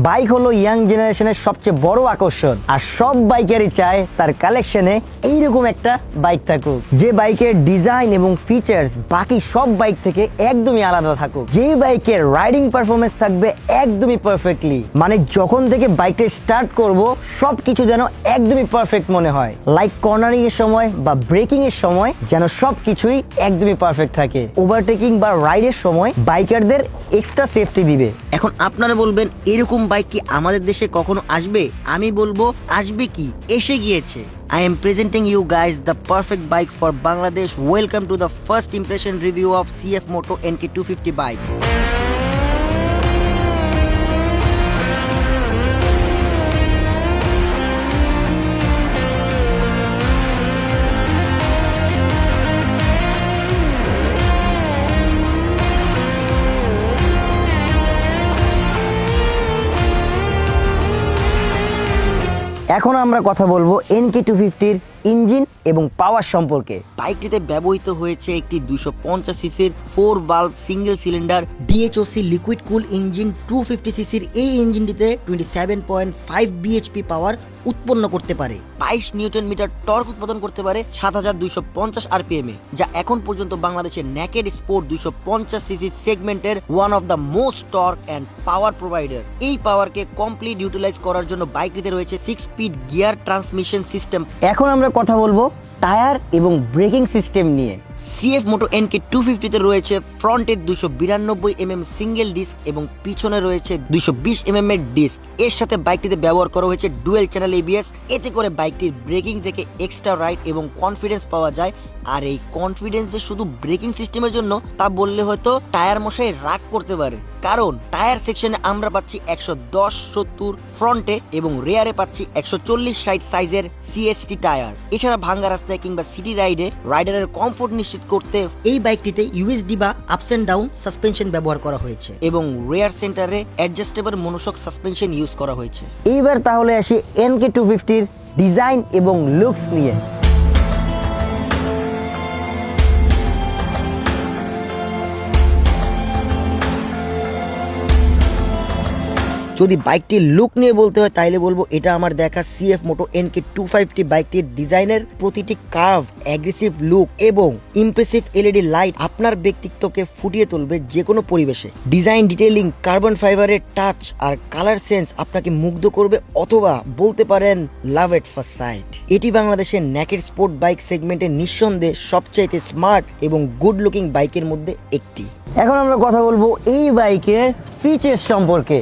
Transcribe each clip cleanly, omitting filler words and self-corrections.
Bike হলো young জেনারেশনের সবচেয়ে বড় আকর্ষণ, আর সব বাইকারই চায় তার কালেকশনে এইরকম একটা বাইক থাকুক, যে বাইকের ডিজাইন এবং ফিচার্স বাকি সব বাইক থেকে একদমই আলাদা থাকুক, যেই বাইকের রাইডিং পারফরমেন্স থাকবে একদমই পারফেক্টলি, মানে যখন থেকে বাইকটা স্টার্ট করব সবকিছু যেন একদমই পারফেক্ট মনে হয়, লাইক কর্নারিং এর সময় বা ব্রেকিং এর সময় যেন সবকিছুই একদমই পারফেক্ট থাকে। ওভারটেকিং বা রাইডের সময় বাইকারদের এক্সট্রা সেফটি দিবে। এখন আপনারা বলবেন এরকম বাইক কি আমাদের দেশে কখনো আসবে? আমি বলবো আসবে কি, এসে গিয়েছে। I am presenting you guys the perfect bike for Bangladesh. Welcome to the first impression review of CF Moto NK250 bike. এখন আমরা কথা বলবো NK250 ইঞ্জিন এবং পাওয়ার সম্পর্কে। বাইকটিতে ব্যবহৃত হয়েছে একটি 250 সিসির 4 valve single cylinder DHOC liquid কুল ইঞ্জিন। 250 সিসির এই ইঞ্জিনটিতে 27.5 বিএইচপি পাওয়ার উৎপন্ন করতে পারে, 22 নিউটন মিটার টর্ক উৎপাদন করতে পারে 7250 আরপিএম এ, যা এখন পর্যন্ত বাংলাদেশের নেকেড স্পোর্ট 250 সিসি সেগমেন্টের one of the most torque and power provider. এই পাওয়ারকে কমপ্লিট ইউটিলাইজ করার জন্য বাইকটিতে রয়েছে 6 স্পিড গিয়ার ট্রান্সমিশন সিস্টেম। এখন আমরা কথা বলবো টায়ার এবং ব্রেকিং সিস্টেম নিয়ে। CF Moto NK250 তে রয়েছে ফ্রন্টের 292 mm সিঙ্গেল ডিস্ক এবং পিছনে রয়েছে 220 mm এর ডিস্ক। এর সাথে বাইকটিতে ব্যবহার করা হয়েছে ডুয়েল চ্যানেল ABS। এতে করে বাইকটির ব্রেকিং থেকে এক্সট্রা রাইড এবং কনফিডেন্স পাওয়া যায়। আর এই কনফিডেন্স যে শুধু ব্রেকিং সিস্টেমের জন্য তা বললে হয়তো টায়ার মশাই রাগ করতে পারে, কারণ টায়ার সেকশনে আমরা পাচ্ছি 110/70 ফ্রন্টে এবং রেয়ারে পাচ্ছি 140/60 সাইজের CST টায়ার। এছাড়া ভাঙ্গা রাস্তায় কিংবা সিটি রাইডে রাইডারের কমফোর্ট নিশ্চিত করতে এই বাইকটিতে USD বা আপস এন্ড ডাউন সাসপেনশন ব্যবহার করা হয়েছে এবং রেয়ার সেন্টারে অ্যাডজাস্টেবল মনোশক সাসপেনশন ইউজ করা হয়েছে। এইবার তাহলে আসি NK250 ডিজাইন এবং লুকস নিয়ে। যদি বাইকটির লুক নিয়ে বলতে হয় তাইলে বলবো এটা আমার দেখা CF Moto NK250 বাইকটির ডিজাইনের প্রতিটি কার্ভ, অ্যাগ্রেসিভ লুক এবং ইমপ্রেসিভ LED লাইট আপনার ব্যক্তিত্বকে ফুটিয়ে তুলবে যে কোনো পরিবেশে। ডিজাইন, ডিটেইলিং, কার্বন ফাইবারের টাচ আর কালার সেন্স আপনাকে মুগ্ধ করবে, অথবা বলতে পারেন লাভ এট ফার্স্ট সাইট। এটি বাংলাদেশের নেকেড স্পোর্ট বাইক সেগমেন্টে নিঃসন্দেহে সবচাইতে স্মার্ট এবং গুড লুকিং বাইকের মধ্যে একটি। এখন আমরা কথা বলবো এই বাইকের ফিচার্স সম্পর্কে।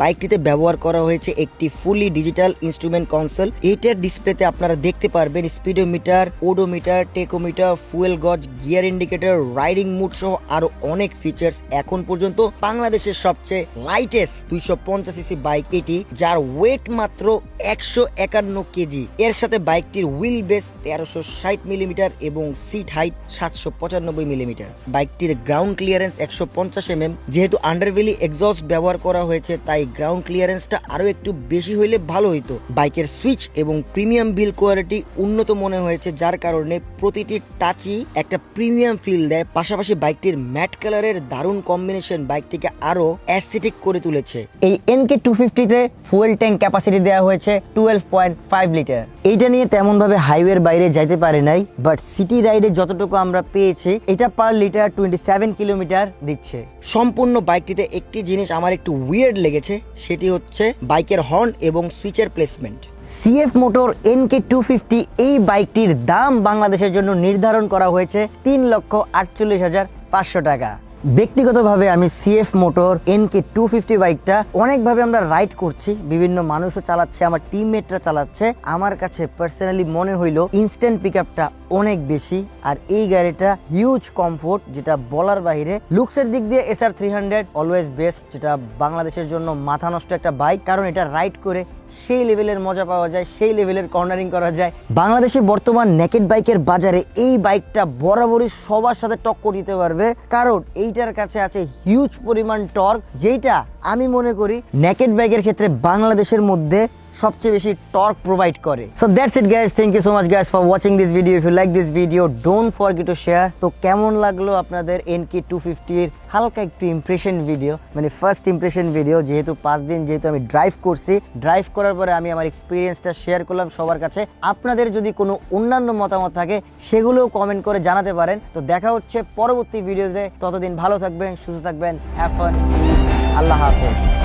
বাইকটিতে ব্যবহার করা হয়েছে একটি ফুলি ডিজিটাল ইনস্ট্রুমেন্ট কনসোল। এইটার ডিসপ্লেতে আপনারা দেখতে পারবেন স্পিডোমিটার, ওডোমিটার, টেকোমিটার, ফুয়েল গজ, গিয়ার ইন্ডিকেটর, রাইডিং মুড সহ আরো অনেক ফিচার্স। এখন পর্যন্ত বাংলাদেশের সবচেয়ে লাইটেস্ট 250 সিসি বাইক এটি, যার ওয়েট মাত্র 151 কেজি। এর সাথে বাইকটির হুইল বেস 1360 মিলিমিটার এবং সিট হাইট 795 মিলিমিটার। বাইকটির গ্রাউন্ড ক্লিয়ারেন্স 150 mm। যেহেতু আন্ডারভেলি এক্সস্ট ব্যবহার করা হয়েছে তাই গ্রাউন্ড ক্লিয়ারেন্সটা আরো একটু বেশি হইলে ভালো হইতো। বাইকের সুইচ এবং প্রিমিয়াম বিল্ড কোয়ালিটি উন্নত মনে হয়েছে, যার কারণে প্রতিটি টাচই একটা প্রিমিয়াম ফিল দেয়। পাশাপাশি বাইকটির ম্যাট কালারের দারুণ কম্বিনেশন বাইকটিকে আরো অ্যাস্থেটিক করে তুলেছে। এই NK250 তে ফুয়েল ট্যাঙ্ক ক্যাপাসিটি দেওয়া হয়েছে 12.5 লিটার। এইটা নিয়ে তেমন ভাবে হাইওয়ের বাইরে যাইতে পারে নাই, বাট সিটি রাইডে যতটুকু আমরা পেয়েছি এটা পার লিটার 27 কিলোমিটার দিচ্ছে। সম্পূর্ণ বাইকটিতে একটি জিনিস আমার একটু উইয়ার্ড লেগেছে, সেটি হচ্ছে বাইকের হর্ন এবং সুইচের প্লেসমেন্ট। CF Motor NK250 এই বাইকটির দাম বাংলাদেশের জন্য নির্ধারণ করা হয়েছে 3,48,500 টাকা। ব্যক্তিগতভাবে আমি CF Motor NK250 বাইকটা অনেকভাবে আমরা রাইড করছি, বিভিন্ন মানুষও চালাচ্ছে, আমার টিমমেটরা চালাচ্ছে। আমার কাছে পার্সোনালি মনে হইলো ইনস্ট্যান্ট পিকআপটা অনেক বেশি, আর এই গাড়িটা হিউজ কমফোর্ট, যেটা বলার বাইরে। লুকসের দিক দিয়ে SR300 অলওয়েজ বেস্ট, যেটা বাংলাদেশের জন্য মাথা নষ্ট একটা বাইক, কারণ এটা রাইড করে সেই লেভেলের মজা পাওয়া যায়, সেই লেভেলের কর্নারিং করা যায়। বাংলাদেশে বর্তমান নেকেড বাইকের বাজারে এই বাইকটা বরাবরই সবার সাথে টক্কর দিতে পারবে, কারণ এইটার কাছে আছে হিউজ পরিমাণ টর্ক, যেটা আমি মনে করি নেকেড বাইকের ক্ষেত্রে বাংলাদেশের মধ্যে সবচেয়ে বেশি টর্ক প্রোভাইড করে। So that's it guys, thank you so much guys for watching this video. If you like this video don't forget to share. তো কেমন লাগলো আপনাদের NK250 এর হালকা একটু ইমপ্রেশন ভিডিও, মানে ফার্স্ট ইমপ্রেশন ভিডিও, যেহেতু 5 দিন যেহেতু আমি ড্রাইভ করছি, ড্রাইভ করার পরে আমি আমার এক্সপিরিয়েন্সটা শেয়ার করলাম সবার কাছে। আপনাদের যদি কোনো অন্যান্য মতামত থাকে সেগুলোও কমেন্ট করে জানাতে পারেন। তো দেখা হচ্ছে পরবর্তী ভিডিওতে, ততদিন ভালো থাকবেন, সুস্থ থাকবেন, হ্যাভ ফান, আল্লাহ হাফেজ।